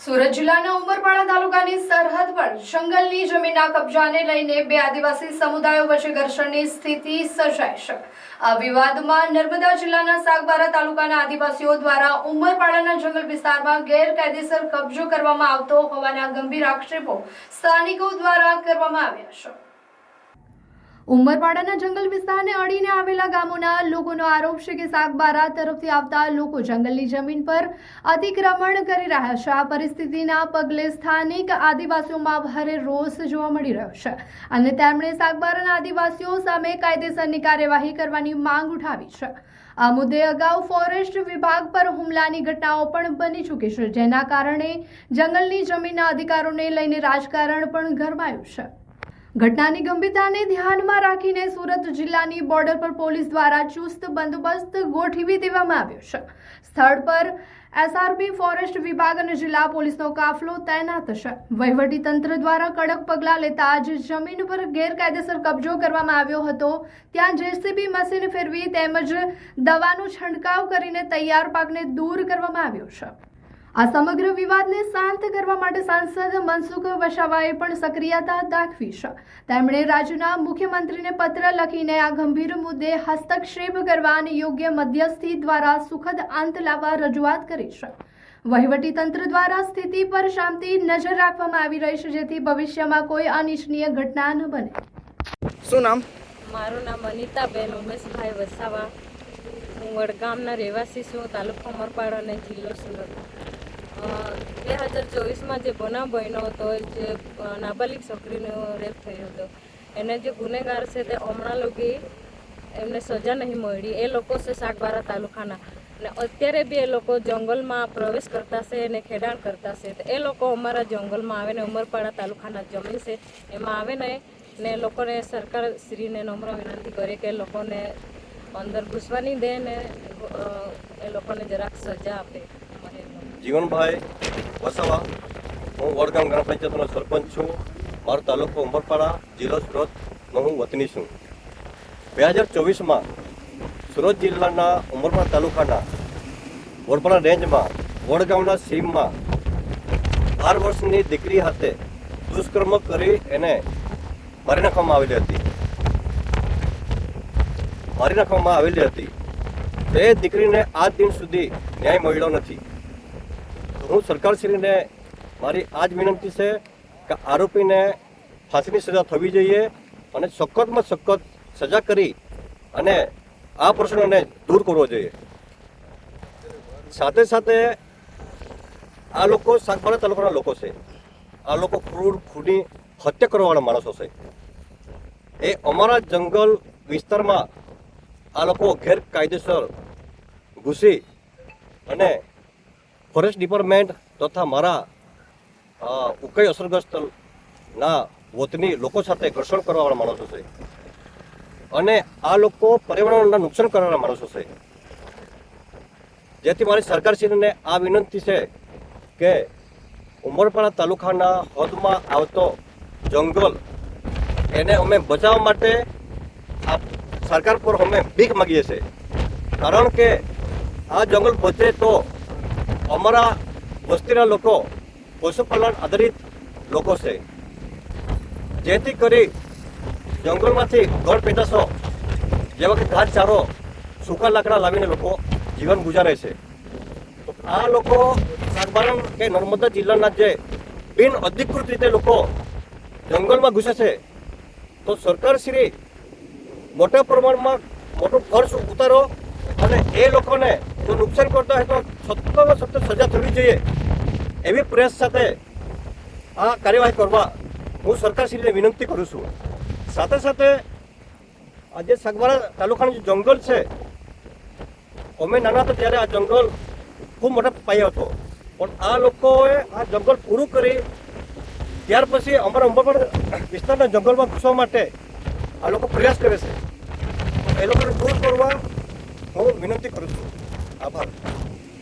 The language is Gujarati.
સુરત જિલ્લાના ઉમરપાડા તાલુકાની સરહદ પર જંગલની જમીનના કબજાને લઈને બે આદિવાસી સમુદાયો વચ્ચે ઘર્ષણની સ્થિતિ સર્જાઈ છે। આ વિવાદમાં નર્મદા જિલ્લાના સાગબારા તાલુકાના આદિવાસીઓ દ્વારા ઉમરપાડાના જંગલ વિસ્તારમાં ગેરકાયદેસર કબજો કરવામાં આવતો હોવાના ગંભીર આક્ષેપો સ્થાનિકો દ્વારા કરવામાં આવ્યા છે। ઉમરપાડાના જંગલ વિસ્તારને અડીને આવેલા ગામોના લોકોનો આરોપ છે કે સાગબારા તરફથી આવતા લોકો જંગલની જમીન પર અતિક્રમણ કરી રહ્યા છે। આ પરિસ્થિતિના પગલે સ્થાનિક આદિવાસીઓમાં ભારે રોષ જોવા મળી રહ્યો છે અને તેમણે સાગબારાના આદિવાસીઓ સામે કાયદેસરની કાર્યવાહી કરવાની માંગ ઉઠાવી છે। આ મુદ્દે અગાઉ ફોરેસ્ટ વિભાગ પર હુમલાની ઘટનાઓ પણ બની ચૂકી છે, જેના કારણે જંગલની જમીનના અધિકારોને લઈને રાજકારણ પણ ગરમાયું છે। ઘટનાની ગંભીરતાને ધ્યાનમાં રાખીને સુરત જિલ્લાની બોર્ડર પર પોલીસ દ્વારા ચુસ્ત બંદોબસ્ત ગોઠવી દેવામાં આવ્યો છે। સ્થળ પર એસઆરપી, ફોરેસ્ટ વિભાગ અને જિલ્લા પોલીસનો કાફલો તૈનાત છે। વહીવટી તંત્ર દ્વારા કડક પગલાં લેતા જ જમીન પર ગેરકાયદેસર કબજો કરવામાં આવ્યો હતો। ત્યાં જેસીબી મશીન ફેરવી તેમજ દવાનો છંટકાવ કરીને તૈયાર પાકને દૂર કરવામાં આવ્યો છે। આ સમગ્ર વિવાદને શાંત કરવા માટે સાંસદ મનસુખ વસાવાએ પણ સક્રિયતા દાખવી છે। તેમણે રાજ્યના મુખ્યમંત્રીને પત્ર લખીને આ ગંભીર મુદ્દે હસ્તક્ષેપ કરવા અને યોગ્ય મધ્યસ્થી દ્વારા સુખદ અંત લાવવા રજૂઆત કરી છે। વહીવટી તંત્ર દ્વારા સ્થિતિ પર શાંતિ નજર રાખવામાં આવી રહી છે, જેથી ભવિષ્યમાં કોઈ અનિચ્છનીય ઘટના ન બને। શું નામ? મારું નામ અનિતાબેન ઉમેશભાઈ વસાવા। હું વડગામના રહેવાસી છું, તાલુકો ઉમરપાડા અને જિલ્લો સુરત। 2024માં જે બનાવ બન્યો હતો, જે નાબાલિગ છોકરીનો રેપ થયો હતો, એને જે ગુનેગાર છે તે હમણાં લોકો એમને સજા નહીં મળી। એ લોકો છે સાગબારા તાલુકાના અને અત્યારે બી એ લોકો જંગલમાં પ્રવેશ કરતા છે અને ખેડાણ કરતા છે। તો એ લોકો અમારા જંગલમાં આવે ને ઉમરપાડા તાલુકાના જમીન છે એમાં આવે ને એ લોકોને સરકાર શ્રીને નમ્ર વિનંતી કરે કે એ લોકોને અંદર ઘૂસવા નહીં દે ને એ લોકોને જરાક સજા આપે। જીવનભાઈ વસાવા, હું વડગામ ગ્રામ પંચાયતનો સરપંચ છું। મારો તાલુકો ઉમરપાડા, જિલ્લો સુરતનો હું વતની છું। 2024માં સુરત જિલ્લાના ઉમરપાડા તાલુકાના વડપાડા રેન્જમાં વડગામના સીમમાં 12 વર્ષની દીકરી હાથે દુષ્કર્મ કરી એને મારી નાખવામાં આવેલી હતી। તે દીકરીને આજ દિન સુધી ન્યાય મળ્યો નથી। હું સરકારશ્રીને મારી આ જ વિનંતી છે કે આરોપીને ફાંસીની સજા થવી જોઈએ અને સખતમાં સખત સજા કરી અને આ પ્રશ્નને દૂર કરવો જોઈએ। સાથે સાથે આ લોકો સાગબારા તાલુકાના લોકો છે। આ લોકો ક્રૂર, ખૂની, હત્યા કરવાવાળા માણસો છે। એ અમારા જંગલ વિસ્તારમાં આ લોકો ગેરકાયદેસર ઘૂસી અને ફોરેસ્ટ ડિપાર્ટમેન્ટ તથા મારા ઉકાઈ અસરગ્રસ્તના વતની લોકો સાથે ઘર્ષણ કરવાવાળા માણસો છે અને આ લોકો પર્યાવરણના નુકસાન કરવાવાળા માણસો છે। જેથી મારી સરકારશ્રીને આ વિનંતી છે કે ઉમરપાડા તાલુકાના હદમાં આવતો જંગલ એને અમે બચાવવા માટે આ સરકાર પર અમે ભીખ માગીએ છીએ। કારણ કે આ જંગલ બચે તો અમારા વસ્તીના લોકો પશુપાલન આધારિત લોકો છે, જેથી કરી જંગલમાંથી ઘર પેદાશો જેવા કે ઘાસચારો, સૂકા લાકડા લાવીને લોકો જીવન ગુજારે છે। તો આ લોકો સાગબારા કે નર્મદા જિલ્લાના જે બિન અધિકૃત રીતે લોકો જંગલમાં ઘૂસે છે, તો સરકારશ્રી મોટા પ્રમાણમાં મોટો ખર્ચ ઉતારો અને એ લોકોને જો નુકસાન કરતા હોય તો સખ્તમાં સખ્ત સજા થવી જોઈએ એવી પ્રયાસ સાથે આ કાર્યવાહી કરવા હું સરકારશ્રીને વિનંતી કરું છું। સાથે સાથે આજે સાગબારા તાલુકાનું જે જંગલ છે, અમે નાના હતા ત્યારે આ જંગલ ખૂબ મોટા પાયે હતો, પણ આ લોકોએ આ જંગલ પૂરું કરી ત્યાર પછી અમારા ઉમરપાડા વિસ્તારના જંગલમાં ઘૂસવા માટે આ લોકો પ્રયાસ કરે છે। એ લોકોને દૂર કરવા હું વિનંતી કરું છું। આભાર।